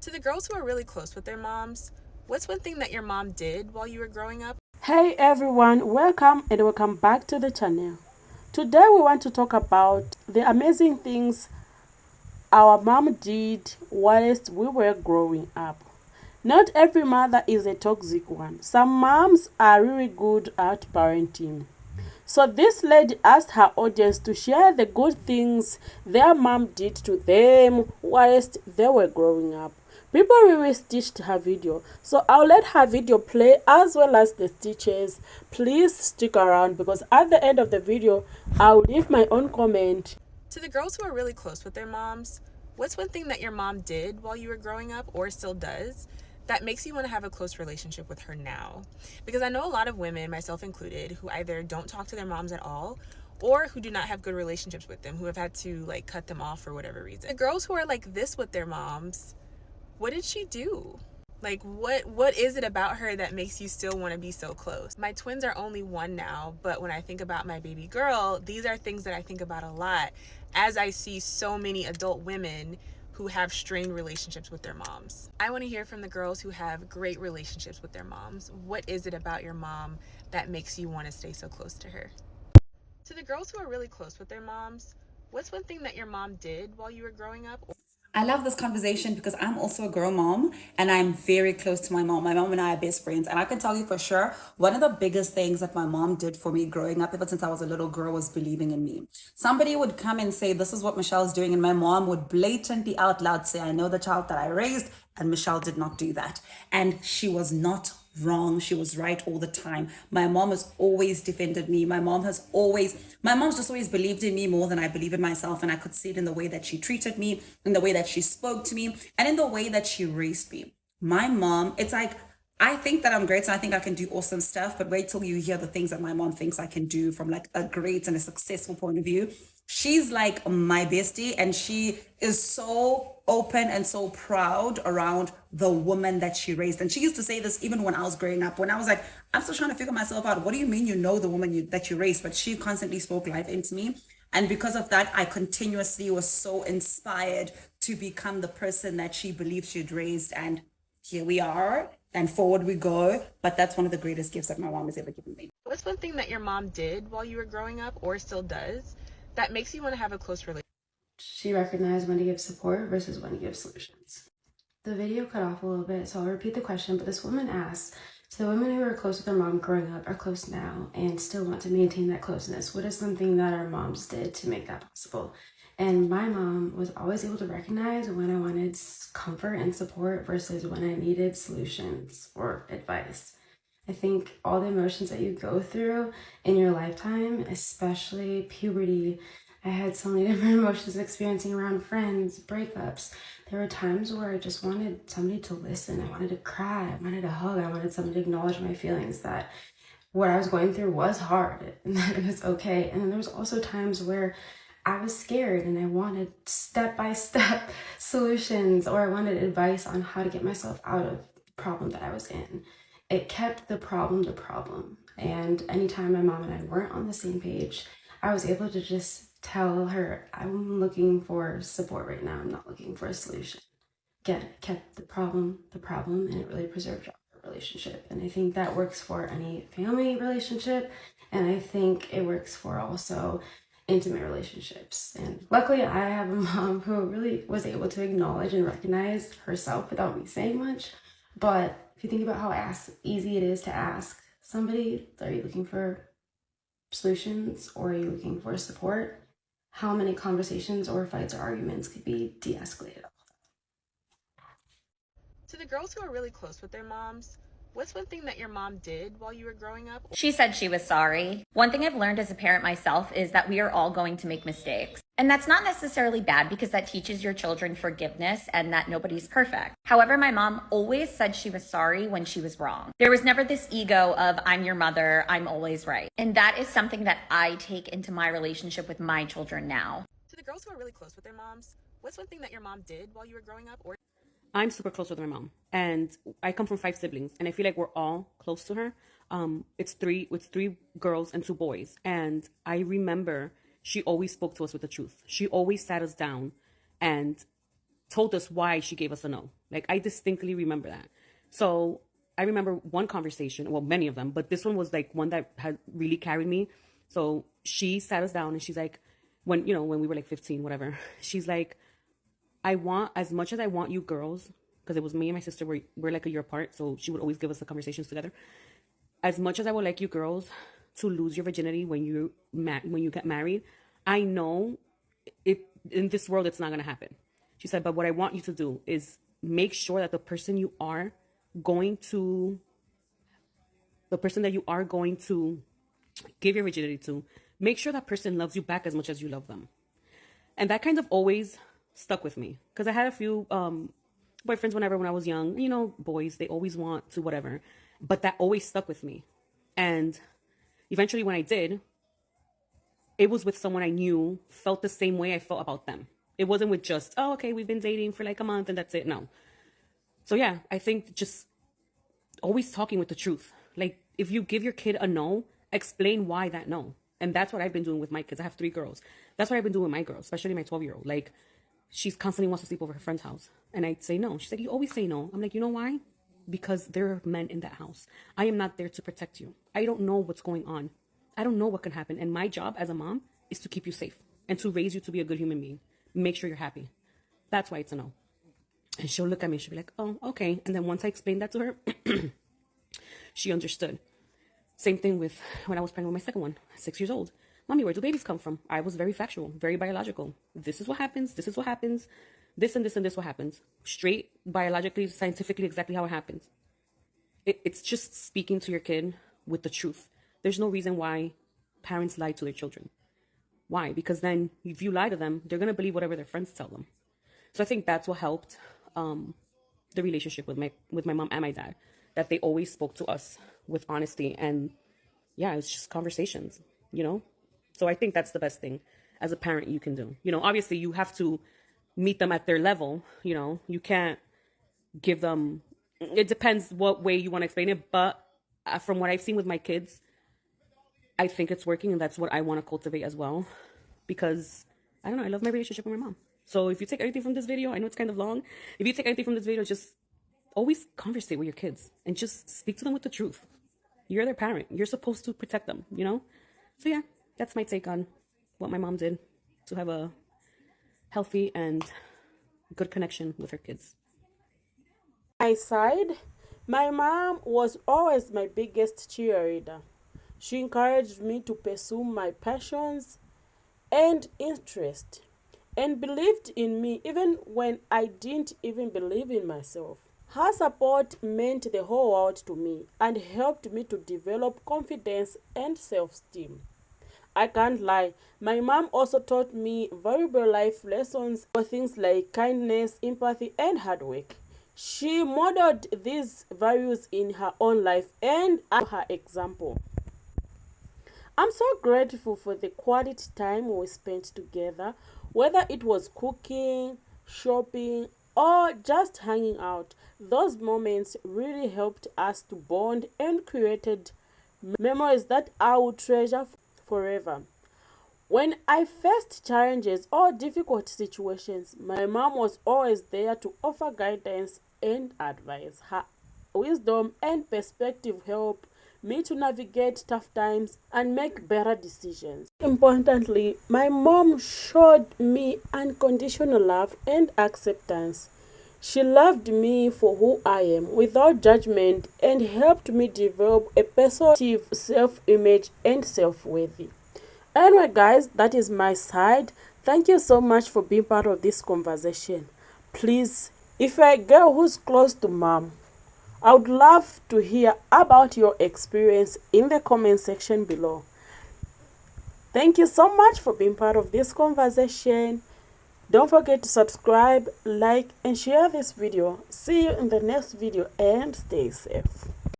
To the girls who are really close with their moms, what's one thing that your mom did while you were growing up? Hey everyone, welcome back to the channel. Today we want to talk about the amazing things our mom did whilst we were growing up. Not every mother is a toxic one. Some moms are really good at parenting. So this lady asked her audience to share the good things their mom did to them whilst they were growing up. People really stitched her video. So I'll let her video play as well as the stitches. Please stick around because at the end of the video, I'll leave my own comment. To the girls who are really close with their moms, what's one thing that your mom did while you were growing up or still does that makes you want to have a close relationship with her now? Because I know a lot of women, myself included, who either don't talk to their moms at all or who do not have good relationships with them, who have had to cut them off for whatever reason. The girls who are like this with their moms, what did she do? What is it about her that makes you still want to be so close? My twins are only one now, but when I think about my baby girl, these are things that I think about a lot as I see so many adult women who have strained relationships with their moms. I want to hear from the girls who have great relationships with their moms. What is it about your mom that makes you want to stay so close to her? To the girls who are really close with their moms, what's one thing that your mom did while you were growing up? I love this conversation because I'm also a girl mom and I'm very close to my mom. My mom and I are best friends. And I can tell you for sure, one of the biggest things that my mom did for me growing up, ever since I was a little girl, was believing in me. Somebody would come and say, "This is what Michelle's doing." And my mom would blatantly out loud say, "I know the child that I raised, and Michelle did not do that." And she was not wrong. She was right all the time. My mom has always defended me. My mom's just always believed in me more than I believe in myself. And I could see it in the way that she treated me, in the way that she spoke to me, and in the way that she raised me. My mom, it's like, I think that I'm great, so I think I can do awesome stuff, but wait till you hear the things that my mom thinks I can do from like a great and a successful point of view. She's like my bestie, and she is so open and so proud around the woman that she raised. And she used to say this even when I was growing up, when I was like, I'm still trying to figure myself out. What do you mean you know the woman that you raised? But she constantly spoke life into me. And because of that, I continuously was so inspired to become the person that she believed she'd raised. And here we are, and forward we go. But that's one of the greatest gifts that my mom has ever given me. What's one thing that your mom did while you were growing up or still does that makes you want to have a close relationship? She recognized when to give support versus when to give solutions. The video cut off a little bit, so I'll repeat the question, but this woman asked, so the women who are close with their mom growing up are close now and still want to maintain that closeness. What is something that our moms did to make that possible? And my mom was always able to recognize when I wanted comfort and support versus when I needed solutions or advice. I think all the emotions that you go through in your lifetime, especially puberty, I had so many different emotions experiencing around friends, breakups. There were times where I just wanted somebody to listen. I wanted to cry. I wanted a hug. I wanted somebody to acknowledge my feelings, that what I was going through was hard and that it was okay. And then there was also times where I was scared and I wanted step-by-step solutions, or I wanted advice on how to get myself out of the problem that I was in. It kept the problem. And anytime my mom and I weren't on the same page, I was able to just tell her, I'm looking for support right now. I'm not looking for a solution. Again, it kept the problem, and it really preserved our relationship. And I think that works for any family relationship. And I think it works for also intimate relationships. And luckily I have a mom who really was able to acknowledge and recognize herself without me saying much. But if you think about how easy it is to ask somebody, are you looking for solutions or are you looking for support? How many conversations or fights or arguments could be de-escalated? To the girls who are really close with their moms, what's one thing that your mom did while you were growing up? She said she was sorry. One thing I've learned as a parent myself is that we are all going to make mistakes. And that's not necessarily bad because that teaches your children forgiveness and that nobody's perfect. However, my mom always said she was sorry when she was wrong. There was never this ego of, I'm your mother, I'm always right. And that is something that I take into my relationship with my children now. To the girls who are really close with their moms, what's one thing that your mom did while you were growing up? Or I'm super close with my mom, and I come from 5 siblings, and I feel like we're all close to her. It's three girls and 2 boys, and I remember she always spoke to us with the truth. She always sat us down and told us why she gave us a no. Like, I distinctly remember that. So I remember one conversation, well, many of them, but this one was like one that had really carried me. So she sat us down and she's like, when we were like 15, whatever, she's like, I want, as much as I want you girls, because it was me and my sister, we're like a year apart, so she would always give us the conversations together. As much as I would like you girls to lose your virginity when you get married, I know it in this world it's not gonna happen. She said, but what I want you to do is make sure that the person that you are going to give your virginity to, make sure that person loves you back as much as you love them. And that kind of always stuck with me, because I had a few boyfriends when I was young. You know, boys, they always want to whatever, but that always stuck with me. And eventually when I did, it was with someone I knew felt the same way I felt about them. It wasn't with just, oh, okay, we've been dating for like a month and that's it. No. So yeah, I think just always talking with the truth. Like, if you give your kid a no, explain why that no. And that's what I've been doing with my kids. I have 3 girls. That's what I've been doing with my girls, especially my 12-year-old. Like, she's constantly wants to sleep over her friend's house. And I say no. She's like, you always say no. I'm like, you know why? Because there are men in that house. I am not there to protect you. I don't know what's going on. I don't know what can happen. And my job as a mom is to keep you safe and to raise you to be a good human being. Make sure you're happy. That's why it's a no. And she'll look at me. She'll be like, oh, okay. And then once I explained that to her, she understood. Same thing with when I was pregnant with my second one, 6 years old. Mommy, where do babies come from? I was very factual, very biological. This is what happens. This is what happens. This and this and this what happens. Straight, biologically, scientifically, exactly how it happens. It's just speaking to your kid with the truth. There's no reason why parents lie to their children. Why? Because then if you lie to them, they're going to believe whatever their friends tell them. So I think that's what helped the relationship with my mom and my dad, that they always spoke to us with honesty. And yeah, it's just conversations, you know? So I think that's the best thing as a parent you can do. You know, obviously you have to meet them at their level. You know, you can't give them, it depends what way you want to explain it. But from what I've seen with my kids, I think it's working, and that's what I want to cultivate as well, because I don't know, I love my relationship with my mom. So if you take anything from this video, I know it's kind of long. If you take anything from this video, just always conversate with your kids and just speak to them with the truth. You're their parent. You're supposed to protect them, you know? So yeah, that's my take on what my mom did to have a healthy and good connection with her kids. My side, my mom was always my biggest cheerleader. She encouraged me to pursue my passions and interests, and believed in me even when I didn't even believe in myself. Her support meant the whole world to me and helped me to develop confidence and self-esteem. I can't lie, my mom also taught me valuable life lessons for things like kindness, empathy, and hard work. She modeled these values in her own life and as her example. I'm so grateful for the quality time we spent together, whether it was cooking, shopping, or just hanging out. Those moments really helped us to bond and created memories that I will treasure forever. When I faced challenges or difficult situations, my mom was always there to offer guidance and advice. Her wisdom and perspective helped me to navigate tough times and make better decisions. Importantly, my mom showed me unconditional love and acceptance. She loved me for who I am without judgment and helped me develop a positive self-image and self-worth. Anyway, guys, that is my side. Thank you so much for being part of this conversation. Please, if you're a girl who's close to mom, I would love to hear about your experience in the comment section below. Thank you so much for being part of this conversation. Don't forget to subscribe, like, and share this video. See you in the next video and stay safe.